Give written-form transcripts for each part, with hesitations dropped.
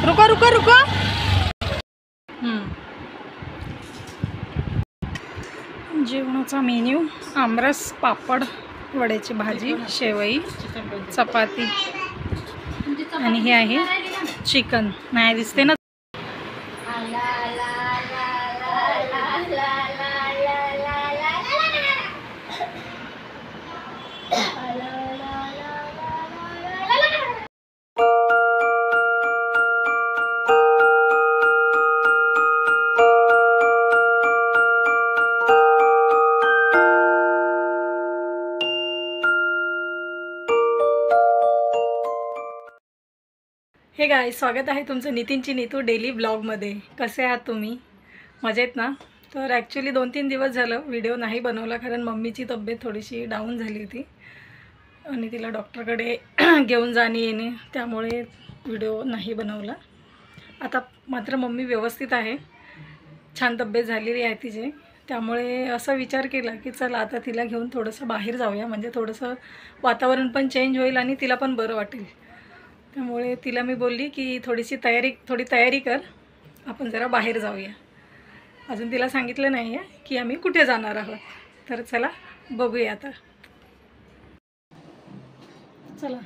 रुको रुको रुको। जेवणाचा मेन्यू आमरस, पापड, वड्याची भाजी, शेवई, चपाती आणि हे आहे चिकन। नाही दिसते ना। हे गाइस, स्वागत आहे तुमचं नितीनची नीतू डेली ब्लॉगमध्ये। कसे आहात तुम्ही? मजेत ना? तर ॲक्च्युली 2-3 दिवस झालं व्हिडिओ नाही बनवला, कारण मम्मीची तब्येत थोडीशी डाऊन झाली होती आणि तिला डॉक्टरकडे घेऊन जाणे येणे, त्यामुळे व्हिडिओ नाही बनवला। आता मात्र मम्मी व्यवस्थित आहे, छान तब्येत झालेली आहे तिची। त्यामुळे असा विचार केला की चला आता तिला घेऊन थोडंसं बाहेर जाऊया, म्हणजे थोडंसं वातावरण पण चेंज होईल आणि तिला पण बरं वाटेल। त्यामुळे तिला मी बोलली की थोडी तयारी कर, आपण जरा बाहेर जाऊया। अजून तिला सांगितलं नाही आहे की आम्ही कुठे जाणार आहोत, तर चला बघूया आता। चला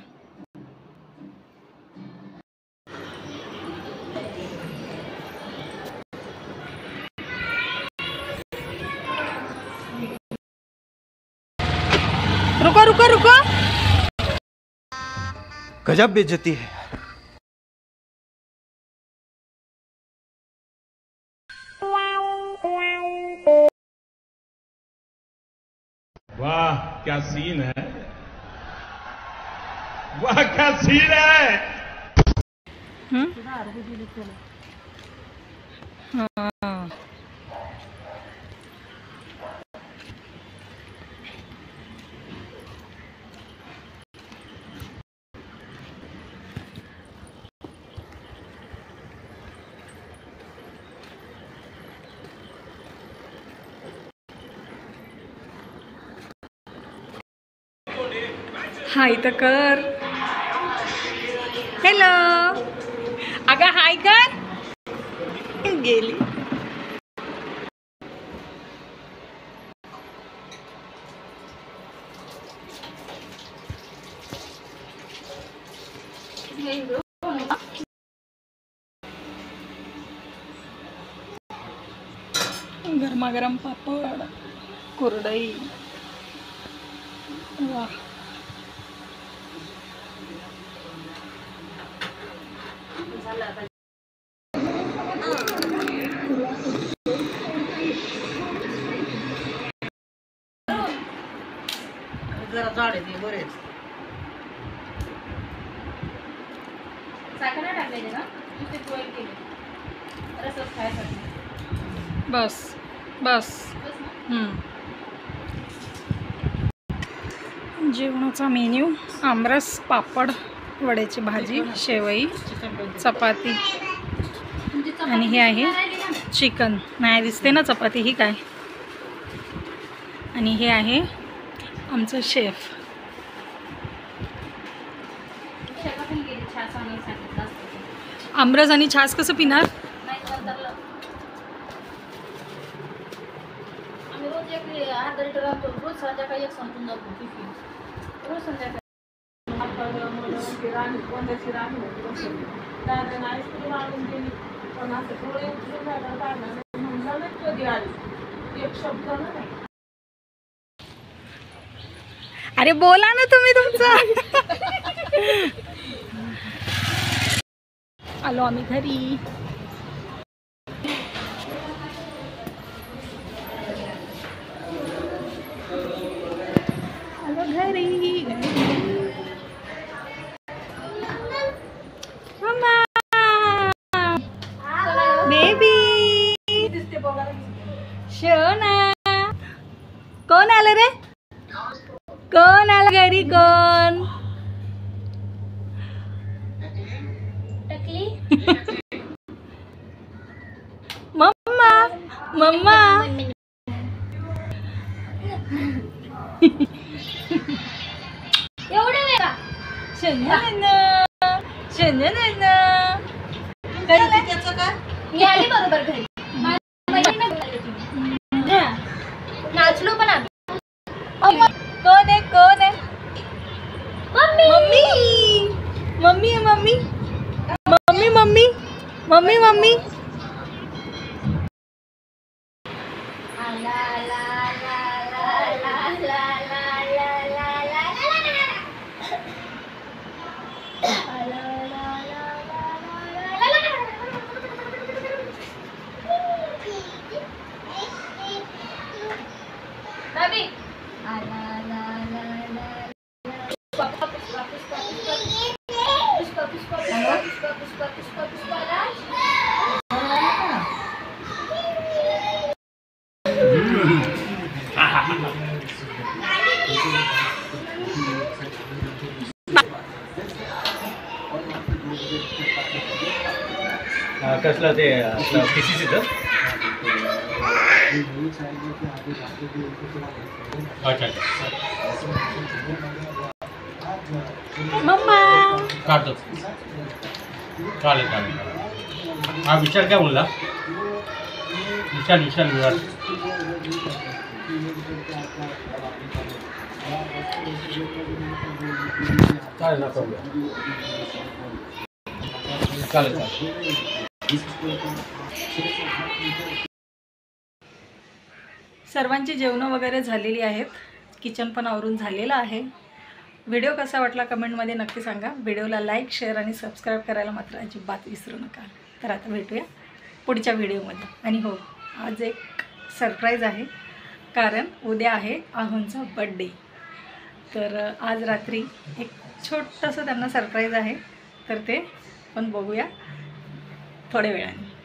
रुको रुको रुको। गजब बेइज्जती है। वाह क्या सीन है, वाह क्या सीन है। हाँ हाय तर कर। हॅलो अगं हाय कर। गेली गरमागरम पापड, कुरडई, वाह। जरा जाड आहे ते बरेच साखर टाकलेले ना, नुसते बॉईल केले रसच खायसाठी। बस बस। जेवणाचा मेन्यू आमरस, पापड, वड्याची भाजी, शेवई, चपाती आणि हे आहे चिकन। नाही दिसते ना चपाती ही काय। आणि हे आहे आमचं शेफ। आमरस आणि छास कसं पिणार? आम्ही रोज एक अर्धा लिटर आणतो, रोज संध्याकाळी एक संपून जातो टिफिन, रोज संध्याकाळी। अरे बोला ना तुम्ही तुमचं। आलो आम्ही घरी। आलो घरी। मम्मा बेबी शोना। कोण आलं रे? कोण आलं घरी? कोण? मम्मा मम्मा। एवढं वेळा शनन शनन त्याचं काय? मी आली बरोबर घरी. मैत्रिणींना घेऊन आली होती. नाचलो पण आम्ही. कोण आहे कोण आहे? Mummy mummy mummy mummy mummy mummy mummy कसलं ते PCCचं? अच्छा मम्मा काढतो. चालेल चालेल. हा विचार काय बोलला? विचार विचार. चालेल ना प्रॉब्लेम. चालेल चालेल. सर्वांची जेवणं वगैरे झालेली आहेत. किचन पण आवरून झालेलं आहे. व्हिडिओ कसा वाटला कमेंटमध्ये नक्की सांगा. व्हिडिओला लाईक शेअर आणि सबस्क्राईब करायला मात्र अजिबात विसरू नका. तर आता भेटूया पुढच्या व्हिडिओमध्ये. आणि हो, आज एक सरप्राईज आहे, कारण उद्या आहे आहुंचा बड्डे. तर आज रात्री एक छोटंसं त्यांना सरप्राईज आहे, तर ते पण बघूया थोड्या वेळाने.